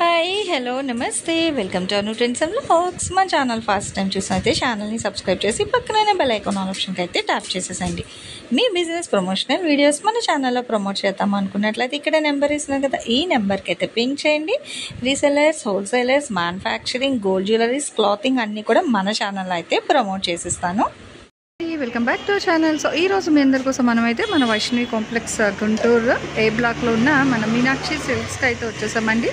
Hi hello నమస్తే welcome to Anu trends and vlogs. మా channel first time చూసినైతే ఛానల్ని subscribe చేసి పక్కనే బెల్ ఐకాన్ ఆప్షన్కి అయితే ట్యాప్ చేసేసండి. మీ బిజినెస్ ప్రమోషనల్ వీడియోస్ మన ఛానల్లో ప్రమోట్ చేద్దాం అనుకున్నట్లయితే ఇక్కడ నెంబర్ ఇస్తున్నాం కదా, ఈ నెంబర్కి అయితే పింక్ చేయండి. Resellers, wholesalers, manufacturing, gold jewelleries, clothing అన్నీ కూడా మన ఛానల్లో అయితే ప్రమోట్ చేసిస్తాను. Welcome back to channel. So ఈ రోజు మీ అందరి కోసం మనమైతే మన వైష్ణవి కాంప్లెక్స్ గుంటూరు ఏ బ్లాక్లో ఉన్న మన మీనాక్షి సిల్క్స్కి అయితే వచ్చేసామండి.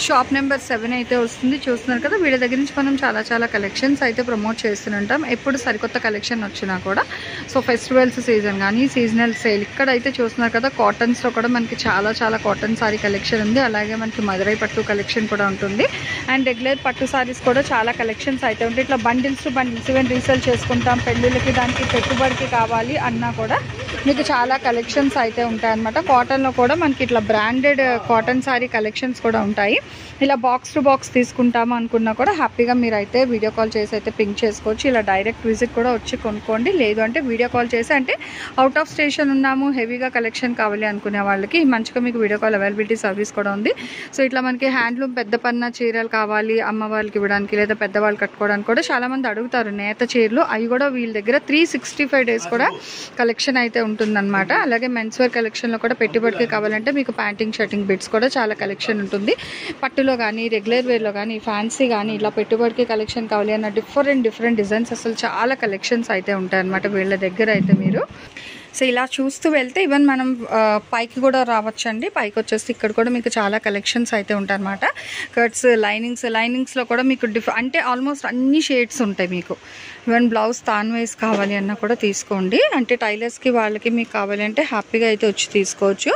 షాప్ నెంబర్ 7 అయితే వస్తుంది. చూస్తున్నారు కదా, వీళ్ళ దగ్గర నుంచి మనం చాలా కలెక్షన్స్ అయితే ప్రమోట్ చేస్తుంటాం. ఎప్పుడు సరికొత్త కలెక్షన్ వచ్చినా కూడా. సో ఫెస్టివల్స్ సీజన్ కానీ సీజనల్ సేల్ ఇక్కడైతే చూస్తున్నారు కదా, కాటన్స్లో కూడా మనకి చాలా కాటన్ సారీ కలెక్షన్ ఉంది. అలాగే మనకి మదురై పట్టు కలెక్షన్ కూడా ఉంటుంది. అండ్ రెగ్యులర్ పట్టు సారీస్ కూడా చాలా కలెక్షన్స్ అయితే ఉంటాయి. ఇట్లా bundles to bundles even resale చేసుకుంటాం. పెళ్ళిళ్ళకి దానికి పెట్టుబడికి కావాలి అన్నా కూడా మీకు చాలా కలెక్షన్స్ అయితే ఉంటాయి అన్నమాట. కాటన్లో కూడా మనకి ఇట్లా బ్రాండెడ్ కాటన్ సారీ కలెక్షన్స్ కూడా ఉంటాయి. ఇలా బాక్స్ టు బాక్స్ తీసుకుంటాము అనుకున్నా కూడా హ్యాపీగా మీరు అయితే వీడియో కాల్ చేసి అయితే పింక్ చేసుకోవచ్చు. ఇలా డైరెక్ట్ విజిట్ కూడా వచ్చి కొనుక్కోండి. లేదు అంటే వీడియో కాల్ చేసి, అంటే అవుట్ ఆఫ్ స్టేషన్ ఉన్నాము, హెవీగా కలెక్షన్ కావాలి అనుకునే వాళ్ళకి మంచిగా మీకు వీడియో కాల్ అవైలబిలిటీ సర్వీస్ కూడా ఉంది. సో ఇట్లా మనకి హ్యాండ్లూమ్ పెద్ద పన్న చీరలు కావాలి అమ్మ వాళ్ళకి ఇవ్వడానికి, లేదా పెద్దవాళ్ళు కట్టుకోవడానికి కూడా చాలామంది అడుగుతారు నేత చీరలు. అవి కూడా వీళ్ళ దగ్గర 365 డేస్ కూడా కలెక్షన్ అయితే ఉంటుందన్నమాట. అలాగే మెన్స్ వేర్ కలెక్షన్లో కూడా పెట్టుబడికి కావాలంటే మీకు ప్యాంటింగ్ షర్టింగ్ బిట్స్ కూడా చాలా కలెక్షన్ ఉంటుంది. పట్టులో కానీ రెగ్యులర్ వేర్లో కానీ ఫ్యాన్సీ కానీ ఇలా పెట్టుబడికి కలెక్షన్ కావాలి అన్న డిఫరెంట్ డిజైన్స్ అసలు చాలా కలెక్షన్స్ అయితే ఉంటాయన్నమాట వీళ్ళ దగ్గర అయితే మీరు. సో ఇలా చూస్తూ వెళ్తే ఈవెన్ మనం పైకి కూడా రావచ్చండి. పైకి వచ్చేస్తే ఇక్కడ కూడా మీకు చాలా కలెక్షన్స్ అయితే ఉంటాయి అన్నమాట. కట్స్, లైనింగ్స్లో కూడా మీకు అంటే ఆల్మోస్ట్ అన్ని షేడ్స్ ఉంటాయి మీకు. ఈవెన్ బ్లౌజ్ తాన్ వైజ్ కావాలి అన్నా కూడా తీసుకోండి. అంటే టైలర్స్కి వాళ్ళకి మీకు కావాలి అంటే హ్యాపీగా అయితే వచ్చి తీసుకోవచ్చు.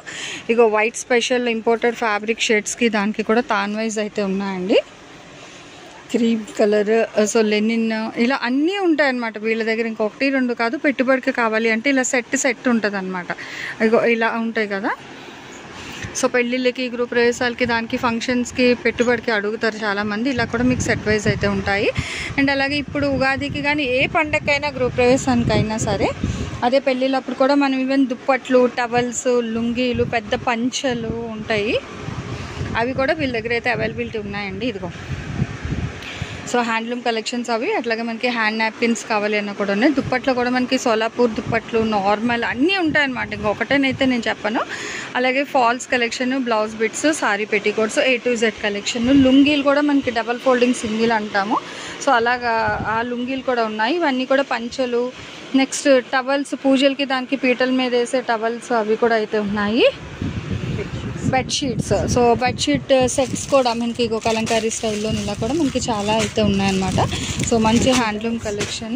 ఇక వైట్ స్పెషల్ ఇంపోర్టెడ్ ఫ్యాబ్రిక్ షేడ్స్కి దానికి కూడా తాన్ వైజ్ అయితే ఉన్నాయండి. క్రీమ్ కలర్, సో లెనిన్, ఇలా అన్నీ ఉంటాయి అన్నమాట వీళ్ళ దగ్గర. ఇంకొకటి రెండు కాదు, పెట్టుబడికి కావాలి అంటే ఇలా సెట్ ఉంటుంది అనమాట. ఇగో ఇలా ఉంటాయి కదా. సో పెళ్ళిళ్ళకి, గృహ ప్రవేశాలకి, దానికి ఫంక్షన్స్కి పెట్టుబడికి అడుగుతారు చాలామంది. ఇలా కూడా మీకు సెట్ వైజ్ అయితే ఉంటాయి. అండ్ అలాగే ఇప్పుడు ఉగాదికి కానీ ఏ పండగకైనా గృహ ప్రవేశానికైనా సరే, అదే పెళ్ళిళ్ళప్పుడు కూడా మనం ఈవెన్ దుప్పట్లు, టవల్స్, లుంగీలు, పెద్ద పంచలు ఉంటాయి. అవి కూడా వీళ్ళ దగ్గర అయితే అవైలబిలిటీ ఉన్నాయండి. ఇదిగో సో హ్యాండ్లూమ్ కలెక్షన్స్ అవి. అట్లాగే మనకి హ్యాండ్ నాప్కిన్స్ కావాలి అన్న కూడా ఉన్నాయి. దుప్పట్లో కూడా మనకి సోలాపూర్ దుప్పట్లు, నార్మల్ అన్నీ ఉంటాయన్నమాట. ఇంకొకటేనైతే నేను చెప్పను. అలాగే falls collection, blouse bits, sari petticoats, A to Z collection. లుంగీలు కూడా మనకి డబల్ ఫోల్డింగ్ సింగిల్ అంటాము. సో అలాగా ఆ లుంగీలు కూడా ఉన్నాయి. ఇవన్నీ కూడా పంచలు. నెక్స్ట్ టవల్స్, పూజలకి దానికి పీటల మీద వేసే టవల్స్ అవి కూడా అయితే ఉన్నాయి. బెడ్షీట్స్, సో బెడ్షీట్ సెట్స్ కూడా మనకి ఇంకో కలంకారీ స్టైల్లో ఇలా కూడా మనకి చాలా అయితే ఉన్నాయన్నమాట. సో మంచి handloom collection.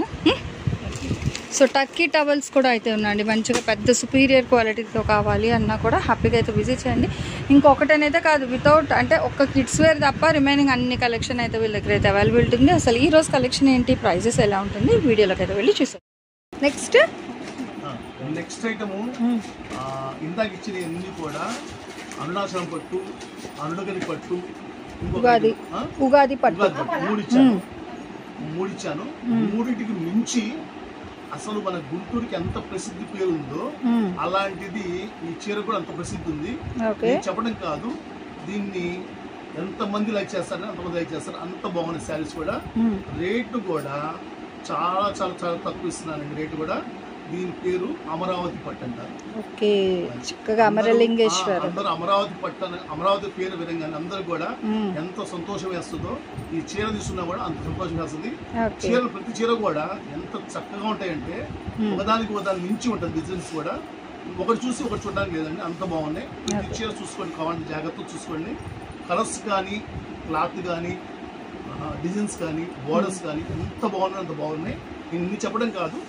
So Turkey towels కూడా అయితే ఉన్నాయండి. మంచిగా పెద్ద సుపీరియర్ క్వాలిటీతో కావాలి అన్నా కూడా హ్యాపీగా అయితే విజిట్ చేయండి. ఇంకొకటనైతే కాదు, వితౌట్ అంటే ఒక్క కిడ్స్ వేర్ తప్ప రిమైనింగ్ అన్ని కలెక్షన్ అయితే వీళ్ళ దగ్గర అయితే అవైలబిలిటీ ఉంది. అసలు ఈ రోజు కలెక్షన్ ఏంటి, ప్రైజెస్ ఎలా ఉంటుంది వీడియోలోకి అయితే వెళ్ళి చూసాం. నెక్స్ట్ ఐటము ఇందాక ఇచ్చిన అన్ని కూడా అరుణాచలం పట్టు, అరుణగిరి పట్టు, ఉగాది పట్టు మూడు ఇచ్చాను. మూడింటికి మించి అసలు మన గుంటూరుకి ఎంత ప్రసిద్ధి పేరు ఉందో అలాంటిది ఈ చీర కూడా అంత ప్రసిద్ధి ఉంది. చెప్పడం కాదు, దీన్ని ఎంతమంది లైక్ చేస్తారు, అంతమంది లైక్ చేస్తారు. అంత బాగున్నాయి శారీస్ కూడా. రేటు కూడా చాలా తక్కువ ఇస్తున్నానండి. రేటు కూడా దీని పేరు అమరావతి పట్టు అంటారు. అందరూ అమరావతి పట్టు, అమరావతి పేరు విధంగానే అందరూ కూడా ఎంత సంతోషం వేస్తుందో, ఈ చీర తీసుకున్నా కూడా అంత సంతోషం వేస్తుంది. చీరలు ప్రతి చీర కూడా ఎంత చక్కగా ఉంటాయంటే ఒకదానికి ఒకదాని మించి ఉంటుంది. డిజైన్స్ కూడా ఒకటి చూసి ఒకటి చూడడానికి లేదండి, అంత బాగున్నాయి. ప్రతి చీర చూసుకోండి, కావాలంటే జాగ్రత్తగా చూసుకోండి. కలర్స్ కానీ, క్లాత్ కానీ, డిజైన్స్ కానీ, బోర్డర్స్ కానీ ఎంత బాగున్నాయి, అంత బాగున్నాయి. నేను ఇన్ని చెప్పడం కాదు,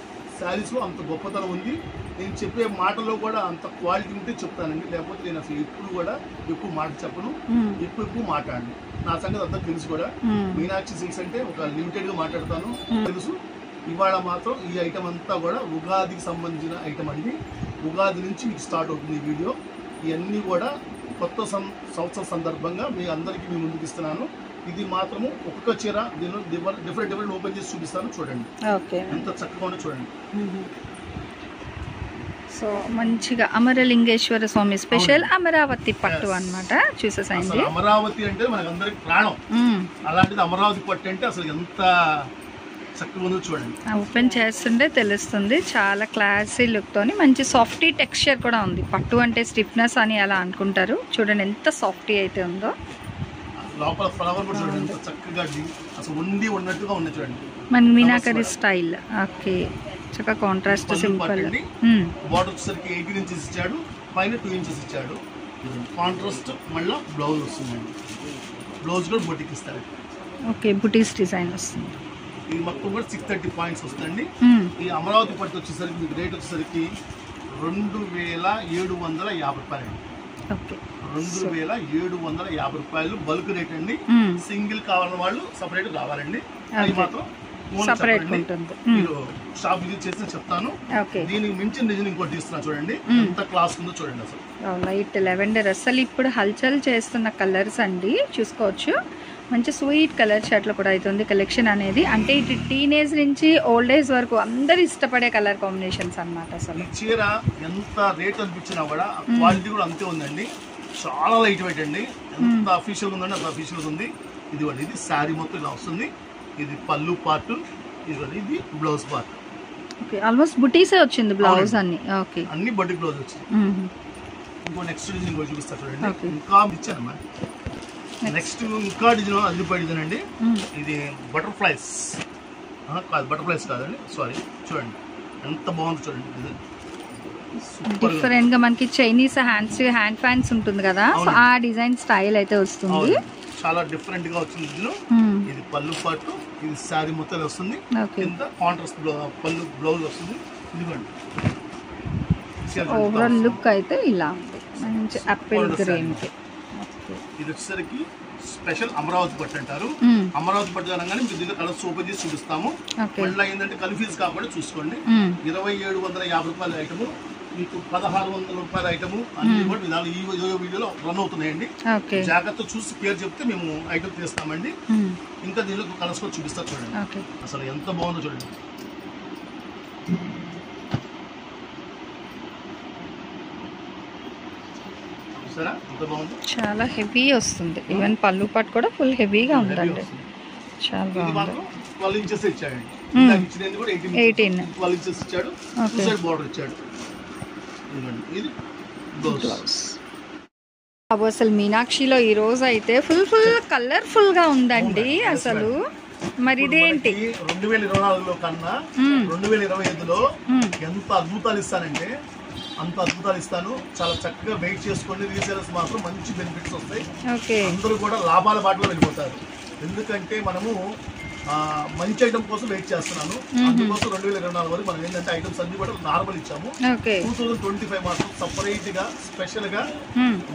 శారీస్లో అంత గొప్పతనం ఉంది. నేను చెప్పే మాటలో కూడా అంత క్వాలిటీ ఉంటే చెప్తానండి. లేకపోతే నేను అసలు ఎప్పుడు కూడా ఎక్కువ మాట చెప్పను, ఎక్కువ మాట్లాడను. నా సంగతి అంతా తెలుసు కూడా. మీనాక్షి సిల్క్స్ అంటే ఒక లిమిటెడ్గా మాట్లాడతాను తెలుసు. ఇవాళ మాత్రం ఈ ఐటమ్ అంతా కూడా ఉగాదికి సంబంధించిన ఐటమ్ అండి. ఉగాది నుంచి మీకు స్టార్ట్ అవుతుంది ఈ వీడియో. ఇవన్నీ కూడా కొత్త సంవత్సరం సందర్భంగా మీ అందరికీ మీ ముందుకు ఇస్తున్నాను. ఇది మాత్రము ఒక్కొక్క చీర దీనిలో డిఫరెంట్ ఓపెన్ చేసి చూపిస్తాను. చూడండి ఎంత చక్కగా ఉందో చూడండి. సో సో మంచిగా అమరలింగేశ్వర స్వామి స్పెషల్ అమరావతి పట్టు అన్నమాట. చూసేసాయండి. అమరావతి అంటే మనకందరికి ప్రాణం. అలాంటిది అమరావతి పట్టు అంటే అసలు ఎంత చక్కగా ఉందో చూడండి. ఓపెన్ చేస్తుంటే తెలుస్తుంది. చాలా క్లాసీ లుక్ తోని మంచి సాఫ్టీ టెక్స్చర్ కూడా ఉంది. పట్టు అంటే స్టిఫ్నెస్ అని అలా అనుకుంటారు. చూడండి ఎంత సాఫ్టీ అయితే ఉందో. లోపల ఫ్లవర్ కూడా చూడండి ఎంత చక్కగా అసలు ఉండి ఉన్నట్టుగా ఉంది చూడండి. మన మీనాకరి స్టైల్. ఓకే, చక్కగా కాంట్రాస్ట్ సింపుల్. బార్డర్ వచ్చేసరికి 18 ఇంచెస్ ఇచ్చాడు, పైన 2 ఇంచెస్ ఇచ్చాడు. కాంట్రాస్ట్ మళ్ళీ బ్లౌజ్ వస్తుందండి. బ్లౌజ్ కూడా బొటిక్ ఇస్తారు. ఓకే, బుటీస్ డిజైన్ వస్తుంది. ఇది మొత్తం కూడా 630 పాయింట్స్ వస్తుందండి. ఈ అమరావతి పట్టు వచ్చేసరికి మీకు రేట్ వచ్చేసరికి 2750 రూపాయలు. ఓకే, 2750 రూపాయలు బల్క్ రేట్ అండి. సింగిల్ కావాలని వాళ్ళు సపరేట్ కావాలండి. అది మాత్రం సెపరేట్ ఉంటుంది. మీరు షాప్ విజిట్ చేసి చెప్తాను. దీనికి మించిన డిజైన్ ఇంకోటి తీస్తున్నా చూడండి ఎంత క్లాస్ ఉందో చూడండి. అసలు లైట్ లెవెండర్ అసలు ఇప్పుడు హల్చల్ చేస్తున్న కలర్స్ అండి. చూసుకోవచ్చు మంచి స్వీట్ కలర్ షర్ట్లు కూడా అవుతుంది కలెక్షన్ అనేది. అంటే ఇటు టీనేజ్ నుంచి ఓల్డ్ ఏజ్ వరకు అందరు ఇష్టపడే కలర్ కాంబినేషన్స్ అన్నమాట. అసలు ఈ చీర ఎంత రేట్ అనిపించినా కూడా క్వాలిటీ కూడా అంతే ఉందండి. చాలా లైట్ వెయిట్ అండి. ఎంత అఫీషియల్ ఉందండి అంత అఫీషియల్ ఉంది. ఇది శారీ మొత్తం ఇలా వస్తుంది. ఇది పళ్ళు పార్ట్, ఇది బ్లౌజ్ పార్ట్. ఓకే, ఆల్మోస్ట్ బుటీసే వచ్చింది బ్లౌజ్ అన్ని. ఓకే, అన్ని బడ్డీ బ్లౌజ్ వచ్చింది. ఇంకో నెక్స్ట్ డిజైన్ ఇంకో చూపిస్తా చూడండి. ఇంకా ఇచ్చాను మా నెక్స్ట్ ఇంకా డిజైన్ అదిరిపోయే డిజైన్ అండి. ఇది బటర్ఫ్లైస్ కాదు, బటర్ఫ్లైస్ కాదండి, సారీ. చూడండి ఎంత బాగుంది చూడండి డిజైన్. డిఫరెంట్ గా మనకి చైనీస్ హ్యాండ్ ఫ్యాన్స్ ఉంటుంది కదా, ఆ డిజైన్ స్టైల్ అయితే వస్తుంది. చాలా డిఫరెంట్ గా వచ్చింది డిజైన్. ఇది పళ్ళు పాటు, ఇది శారీ మొత్తం వస్తుంది. కింద కాంట్రాస్ట్ పళ్ళు బ్లౌజ్ వస్తుంది. ఇదిగోండి ఓవరాల్ లుక్ అయితే ఇలా ఉంది. మంచి ఆపిల్ గ్రీన్ కి. ఇది వచ్చేసరికి స్పెషల్ అమరావతి పట్టు అంటారు. అమరావతి పట్టు అనగానే మీకు దీనిలో కలర్స్ ఓపెన్ చేసి చూపిస్తాము. మళ్ళీ ఏంటంటే కన్ఫ్యూజ్ కాకుండా చూసుకోండి. 2750 రూపాయల ఐటమ్ మీకు 1600 రూపాయల ఐటమ్ అన్ని కూడా విధాలు ఈ వీడియోలో రన్ అవుతున్నాయండి. జాగ్రత్త చూసి పేరు చెప్తే మేము ఐటమ్ తీస్తామండి. ఇంకా దీనిలో కలర్స్ కూడా చూపిస్తా చూడండి. అసలు ఎంత బాగుందో చూడండి. చాలా హెవీ వస్తుంది. ఈవెన్ పళ్ళు పాటు కూడా ఫుల్ హెవీగా ఉందండి. చాలా బాగుంది. 12 ఇంచెస్ ఇచ్చాడండి. 18 12 ఇంచెస్ ఇచ్చాడు. సైడ్ బోర్డర్ ఇచ్చాడు. ఇది బ్లౌజ్. అసలు మీనాక్షిలో ఈ రోజు అయితే ఫుల్ కలర్ఫుల్ గా ఉందండి అసలు. మరి ఇదేంటి 2024లో కన్నా 2025లో ఎంత అద్భుతాలు ఇస్తానంటే అంత అద్భుతాలు ఇస్తాను. చాలా చక్కగా వెయిట్ చేసుకోండి. రీసేలర్స్ మాత్రం మంచి బెనిఫిట్స్ వస్తాయి. అందరూ కూడా లాభాల బాటలో వెళ్ళిపోతారు. ఎందుకంటే మనము మంచి ఐటమ్ కోసం వెయిట్ చేస్తున్నాను. అందుకోసం 2024 వరకు మనం ఏంటంటే ఐటమ్స్ అన్ని కూడా నార్మల్ ఇచ్చాము. 2025 మాత్రం సపరేట్ గా స్పెషల్ గా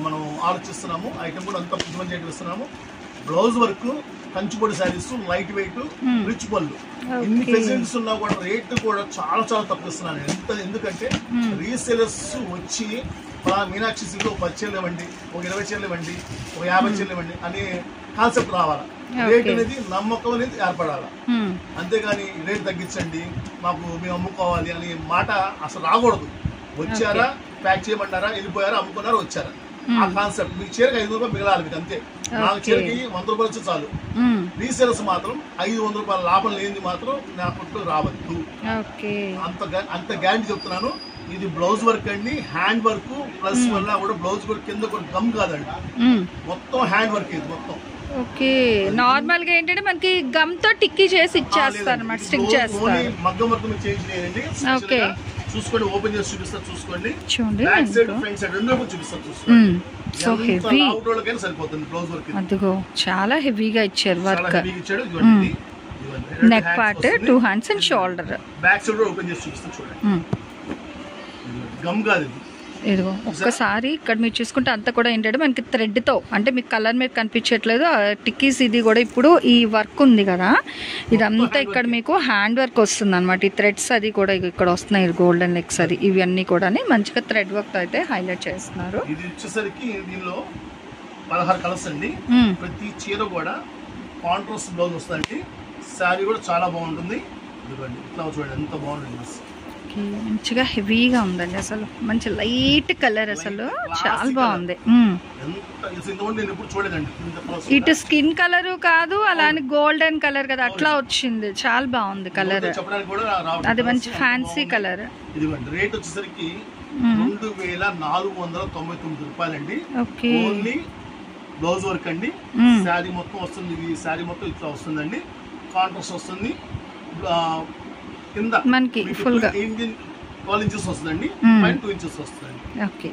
మనం ఆలోచిస్తున్నాము. ఐటమ్ కూడా అంత మంచి ఐటమ్ ఇస్తున్నాము. బ్లౌజ్ వర్క్, కంచిపొడి శారీస్, లైట్ వెయిట్, రిచ్ పళ్ళు, ఇన్ని ఫెసిలిటీస్ ఉన్నా కూడా రేట్ కూడా చాలా చాలా తక్కువ ఇస్తున్నాను. ఎందుకంటే రీసేలర్స్ వచ్చి మీనాక్షి సిల్క్ 10 చీరలు ఇవ్వండి, 20 చీరలు ఇవ్వండి, 50 చీరలు ఇవ్వండి అనే కాన్సెప్ట్ రావాలా. రేట్ అనేది నమ్మకం అనేది ఏర్పడాలి. అంతేగాని రేట్ తగ్గించండి మాకు మేము అమ్ముకోవాలి అనే మాట అసలు రాకూడదు. వచ్చారా, ప్యాక్ చేయమంటారా, వెళ్ళిపోయారా, అమ్ముకున్నారా, వచ్చారా, ఆ కాన్సెప్ట్. మీకు చీరకి 500 రూపాయలు మిగలాలి మీకు అంతే. నాకు చీరకి 100 రూపాయలు వచ్చి చాలు. రీసేలర్స్ మాత్రం 500 రూపాయల లాభం లేనిది మాత్రం నా కొట్టు రావద్దు. అంత గ్యారంటీ చెప్తున్నాను. ఇది బ్లౌజ్ వర్క్ అండి, హ్యాండ్ వర్క్ ప్లస్ వల్ల కూడా బ్లౌజ్ వర్క్ కింద కూడా గమ్ కాదండి, మొత్తం హ్యాండ్ వర్క్ ఇది మొత్తం. ఓకే, నార్మల్ గా ఏంటంటే మనకి గమ్ తో టిక్కీ చేసి ఇచ్చేస్తారు అన్నమాట, స్టిక్ చేస్తారు. మగ్గం వర్క్ మీరు చేంజ్ చేయండి. ఓకే, చూసుకోండి, ఓపెన్ చేసి చూపిస్తా చూసుకోండి. చూడండి బ్యాక్ సైడ్ ఫ్రంట్ సైడ్ రెండు వైపులు చూపిస్తా చూసుకోండి. సో హెవీ సరిపోతుంది బ్లౌజ్ వర్క్. అదిగో చాలా హెవీగా ఇచ్చారు వర్క్. ఇచ్చాడు. Neck part, 2 hands and shoulder. Back side open చేసి చూపిస్తా చూడండి. గమ్ కాదు ఇది. ఇదిగో ఒక్కసారి ఇక్కడ మీరు చూసుకుంటే అంతా కూడా ఏంటంటే మనకి థ్రెడ్తో, అంటే మీకు కలర్ మీద కనిపించట్లేదు టిక్కీస్. ఇది కూడా ఇప్పుడు ఈ వర్క్ ఉంది కదా, ఇదంతా ఇక్కడ మీకు హ్యాండ్ వర్క్ వస్తుంది అనమాట. ఈ థ్రెడ్స్ అది కూడా ఇక్కడ వస్తున్నాయి, గోల్డెన్ లెగ్స్ అది ఇవన్నీ కూడా మంచిగా థ్రెడ్ వర్క్ అయితే హైలైట్ చేస్తున్నారు. ఇది వచ్చేసరికి దీనిలో 16 కలర్స్ అండి. ప్రతి చీర కూడా కాంట్రాస్ట్ బ్లౌజ్ వస్తుందండి. శారీ కూడా చాలా బాగుంటుంది. ఇట్లా చూడండి ఎంత బాగుంటుంది. ఓకే, మంచిగా హెవీగా ఉందండి. అసలు మంచి లైట్ కలర్, అసలు చాలా బాగుంది. ఇటు స్కిన్ కలర్ కాదు, అలానే గోల్డెన్ కలర్ కదా, అట్లా వచ్చింది. చాలా బాగుంది కలర్, అది మంచి ఫ్యాన్సీ కలర్. రేట్ వచ్చేసరికి 2499 రూపాయలండి. ఓన్లీ బ్లౌజ్ వర్క్ అండి. శారీ మొత్తం వస్తుంది, ఇది శారీ మొత్తం ఇట్లా వస్తుందండి. కాంట్రాస్ట్ వస్తుంది. కింద మనకి ఫుల్ గా 12 ఇంచెస్ వస్తుందండి, పైన 2 ఇంచెస్ వస్తుందండి. ఓకే,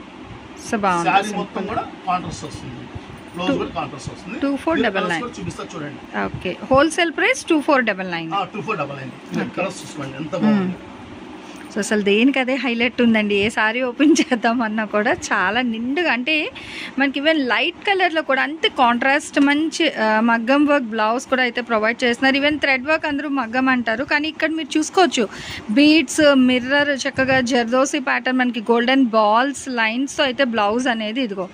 సో బాగుంది. శారీ మొత్తం కూడా కాంట్రాస్ట్ వస్తుంది, బ్లౌజ్ కూడా కాంట్రాస్ట్ వస్తుంది. 2499 చూపిస్తా చూడండి. Okay, wholesale price 2499. 2499 కలర్స్ చూసుకోండి ఎంత బాగుంది. సో అసలు దేనికి అదే హైలైట్ ఉందండి. ఏ సారీ ఓపెన్ చేద్దామన్నా కూడా చాలా నిండుగా, అంటే మనకి ఈవెన్ లైట్ కలర్లో కూడా అంతే కాంట్రాస్ట్ మంచి మగ్గం వర్క్ బ్లౌజ్ కూడా అయితే ప్రొవైడ్ చేస్తున్నారు. ఈవెన్ థ్రెడ్ వర్క్ అందరూ మగ్గం అంటారు, కానీ ఇక్కడ మీరు చూసుకోవచ్చు బీడ్స్, మిర్రర్, చక్కగా జర్దోసి ప్యాటర్న్, మనకి గోల్డెన్ బాల్స్ లైన్స్తో అయితే బ్లౌజ్ అనేది ఇదిగో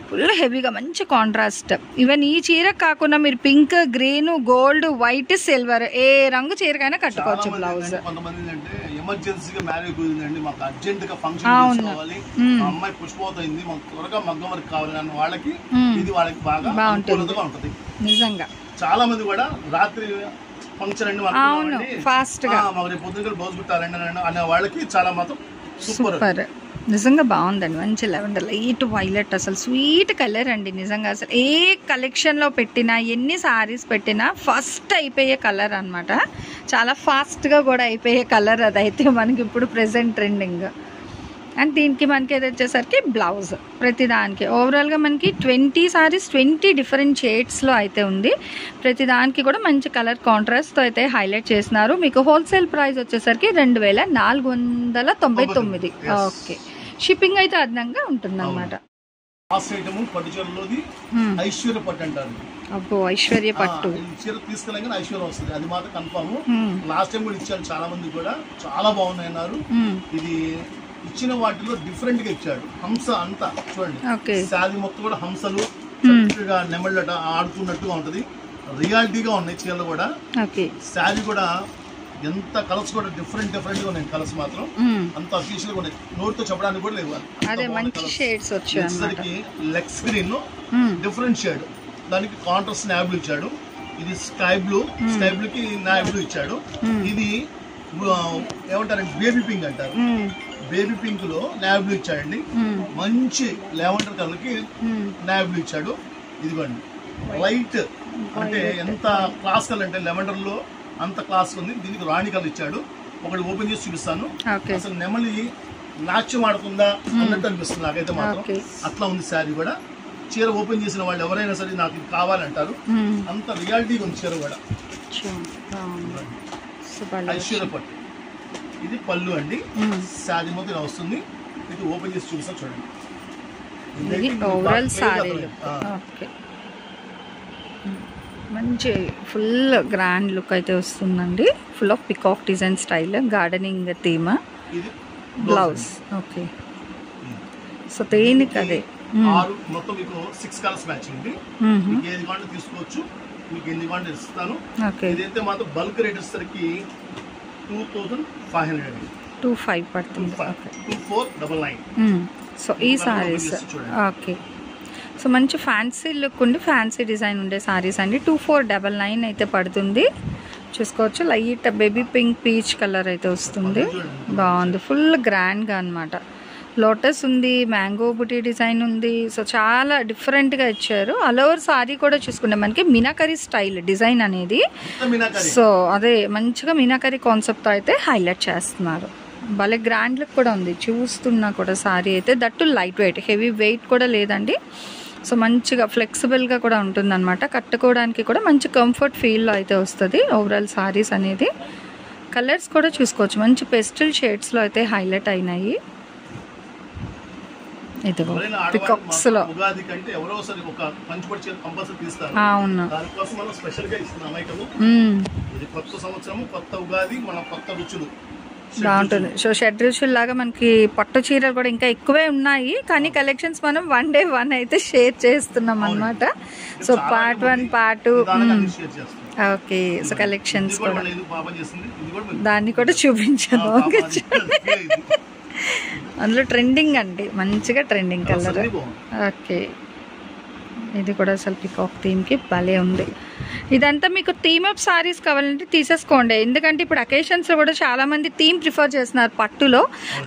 ఫుల్ హెవీగా మంచి కాంట్రాస్ట్. ఈవెన్ ఈ చీర కాకుండా మీరు pink, green, gold, white, silver ఏ రంగు చీరకైనా కట్టుకోవచ్చు బ్లౌజ్. ఎమర్జెన్సీగా మ్యారేజ్ కుదిరిందండి, మాకు అర్జెంట్ గా ఫంక్షన్ చేసుకోవాలి, మా అమ్మాయి పుష్పవుతుంది, మాకు త్వరగా మగ్గం వర్క్ కావాలి అన్న వాళ్ళకి ఇది వాళ్ళకి బాగా అనుకూలంగా ఉంటుంది. నిజంగా చాలా మంది కూడా రాత్రి ఫంక్షన్ అండి ఫాస్ట్ గా మాకు రేపు పొద్దున్న బ్లౌజ్ కుట్టాలండి అనే వాళ్ళకి చాలా మాత్రం సూపర్. నిజంగా బాగుందండి, మంచి లెవెండర్ లైట్ వైలెట్, అసలు స్వీట్ కలర్ అండి. నిజంగా అసలు ఏ కలెక్షన్లో పెట్టినా, ఎన్ని సారీస్ పెట్టినా ఫస్ట్ అయిపోయే కలర్ అనమాట. చాలా ఫాస్ట్గా కూడా అయిపోయే కలర్ అదైతే మనకి ఇప్పుడు ప్రెసెంట్ ట్రెండింగ్. అండ్ దీనికి మనకి ఏది వచ్చేసరికి బ్లౌజ్ ప్రతిదానికి ఓవరాల్గా మనకి 20 సారీస్ 20 డిఫరెంట్ షేడ్స్లో అయితే ఉంది. ప్రతిదానికి కూడా మంచి కలర్ కాంట్రాస్ట్తో అయితే హైలైట్ చేస్తున్నారు. మీకు హోల్సేల్ ప్రైస్ వచ్చేసరికి 2499. ఓకే, షిప్పింగ్ అయితే అదనంగా ఉంటుంది అనమాట. ఐశ్వర్య పట్టు అంటారు. అబ్బో, ఐశ్వర్య పట్టు చీర తీసుకెళ్ళగానే ఐశ్వర్యం వస్తుంది, అది మాత్రం కన్ఫర్మ్. లాస్ట్ టైం కూడా ఇచ్చారు, చాలా మంది కూడా చాలా బాగున్నాయి అన్నారు. ఇది ఇచ్చిన వాటిలో డిఫరెంట్ గా ఇచ్చాడు. హంస అంతా చూడండి, శారీ మొత్తం కూడా హంసలు చక్కగా నెమళ్ళట ఆడుతున్నట్టుగా ఉంటది. రియాలిటీగా ఉన్నాయి చీరలు కూడా. శారీ కూడా ఎంత కలర్స్ కూడా డిఫరెంట్ గా ఉన్నాయి. కలర్స్ మాత్రం అంత అఫీషియల్ గా ఉన్నాయి, నోటితో చెప్పడానికి కూడా లేవు. వచ్చేసరికి లెగ్స్ గ్రీన్ డిఫరెంట్ షేడ్, దానికి కాంట్రాస్ట్ నావీ బ్లూ ఇచ్చాడు. ఇది స్కై బ్లూ కి నావీ బ్లూ ఇచ్చాడు. ఇది ఏమంటారంటే బేబీ పింక్ అంటారు. బేబీ పింక్ లో నావీ బ్లూ ఇచ్చాడండి. మంచి లెవెండర్ కలర్ కి నావీ బ్లూ ఇచ్చాడు. ఇదిగోండి లైట్, అంటే ఎంత క్లాస్ కలర్ అంటే లెవెండర్ లో అంత క్లాస్ ఉంది. దీనికి రాణి కలర్ ఇచ్చాడు. ఒకటి ఓపెన్ చేసి చూపిస్తాను. అసలు నెమలి నాట్యం ఆడుతుందా అన్నట్టు అనిపిస్తుంది నాకైతే మాత్రం. అట్లా ఉంది శారీ కూడా. చీర ఓపెన్ చేసిన వాళ్ళు ఎవరైనా సరే నాకు ఇది కావాలంటారు, అంత రియాలిటీగా ఉంది చీర కూడా. ఐశ్వర్య పట్టు, ఇది పళ్ళు అండి. శారీ మొత్తం ఇలా వస్తుంది. ఇది ఓపెన్ చేసి చూపిస్తా చూడండి. మంచి ఫుల్ గ్రాండ్ లుక్ అయితే వస్తుందండి. Full of peacock design style, gardening theme, blouse. Okay, so దేనికి అదే మొత్తం మీకు 6 కలర్స్ మ్యాచింగ్ ఉంది. మీకు ఏది కావాలంటే తీసుకోవచ్చు, మీకు ఎన్ని కావాలంటే ఇస్తాను. ఇదైతే మాత్రం బల్క్ రేట్ వచ్చేసరికి 2500 పడుతుంది. 2499. సో ఈ సారీస్ ఓకే, సో మంచి ఫ్యాన్సీ లుక్ ఉండి ఫ్యాన్సీ డిజైన్ ఉండే సారీస్ అండి. 2499 అయితే పడుతుంది. చూసుకోవచ్చు, light baby pink peach colour అయితే వస్తుంది. బాగుంది, ఫుల్ గ్రాండ్గా అనమాట. లోటస్ ఉంది, మ్యాంగో బుటీ డిజైన్ ఉంది. సో చాలా డిఫరెంట్గా ఇచ్చారు. ఆల్ ఓవర్ సారీ కూడా చూసుకుంటే మనకి మీనాకరీ స్టైల్ డిజైన్ అనేది. సో అదే మంచిగా మీనాకరీ కాన్సెప్ట్ అయితే హైలైట్ చేస్తున్నారు. భలే గ్రాండ్ లుక్ కూడా ఉంది చూస్తున్నా కూడా సారీ అయితే. That light weight, heavy weight కూడా లేదండి. సో మంచిగా ఫ్లెక్సిబుల్గా కూడా ఉంటుందన్నమాట. కట్టుకోవడానికి కూడా మంచి కంఫర్ట్ ఫీల్లో అయితే వస్తుంది ఓవరాల్ సారీస్ అనేది. కలర్స్ కూడా చూసుకోవచ్చు, మంచి పెస్టల్ షేడ్స్లో అయితే హైలైట్ అయినాయి. ఇదిగో పికాక్స్ లో అవును. కొత్త సంవత్సరం కొత్త ఉగాది, మన కొత్త రుచులు బాగుంటుంది. సో షెడ్ రుచులు లాగా మనకి పట్టు చీరలు కూడా ఇంకా ఎక్కువే ఉన్నాయి, కానీ కలెక్షన్స్ మనం 1 day 1 అయితే షేర్ చేస్తున్నాం అన్నమాట. So part 1 part 2 okay. So collections కూడా దాన్ని కూడా చూపించాను. ఓకే, అందులో ట్రెండింగ్ అండి, మంచిగా ట్రెండింగ్ కలర్. ఓకే, ఇది కూడా అసలు పికాక్ థీమ్కి భలే ఉంది. ఇదంతా మీకు థీమ్ అప్ సారీస్ కావాలంటే తీసేసుకోండి, ఎందుకంటే ఇప్పుడు అకేషన్స్లో కూడా చాలామంది థీమ్ ప్రిఫర్ చేస్తున్నారు పట్టులో.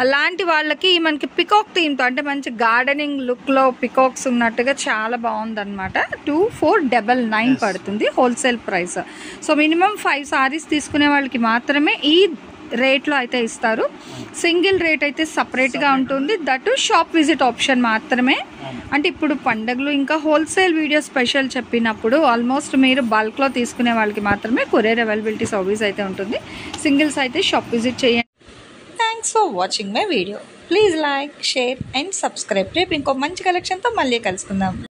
అలాంటి వాళ్ళకి మనకి పికాక్ థీమ్తో అంటే మంచి గార్డెనింగ్ లుక్లో పికాక్స్ ఉన్నట్టుగా చాలా బాగుందన్నమాట. 2499 పడుతుంది wholesale price. So minimum 5 saris తీసుకునే వాళ్ళకి మాత్రమే ఈ రేట్లో అయితే ఇస్తారు. సింగిల్ రేట్ అయితే సపరేట్గా ఉంటుంది, దట్ షాప్ విజిట్ ఆప్షన్ మాత్రమే. అంటే ఇప్పుడు పండుగలు ఇంకా హోల్సేల్ వీడియో స్పెషల్ చెప్పినప్పుడు ఆల్మోస్ట్ మీరు బల్క్లో తీసుకునే వాళ్ళకి మాత్రమే కొరియర్ అవైలబిలిటీ సర్వీస్ అయితే ఉంటుంది. సింగిల్స్ అయితే షాప్ విజిట్ చేయండి. Thanks for watching my video. Please like, share and subscribe. రేపు ఇంకో మంచి కలెక్షన్తో మళ్ళీ కలుసుకుందాం.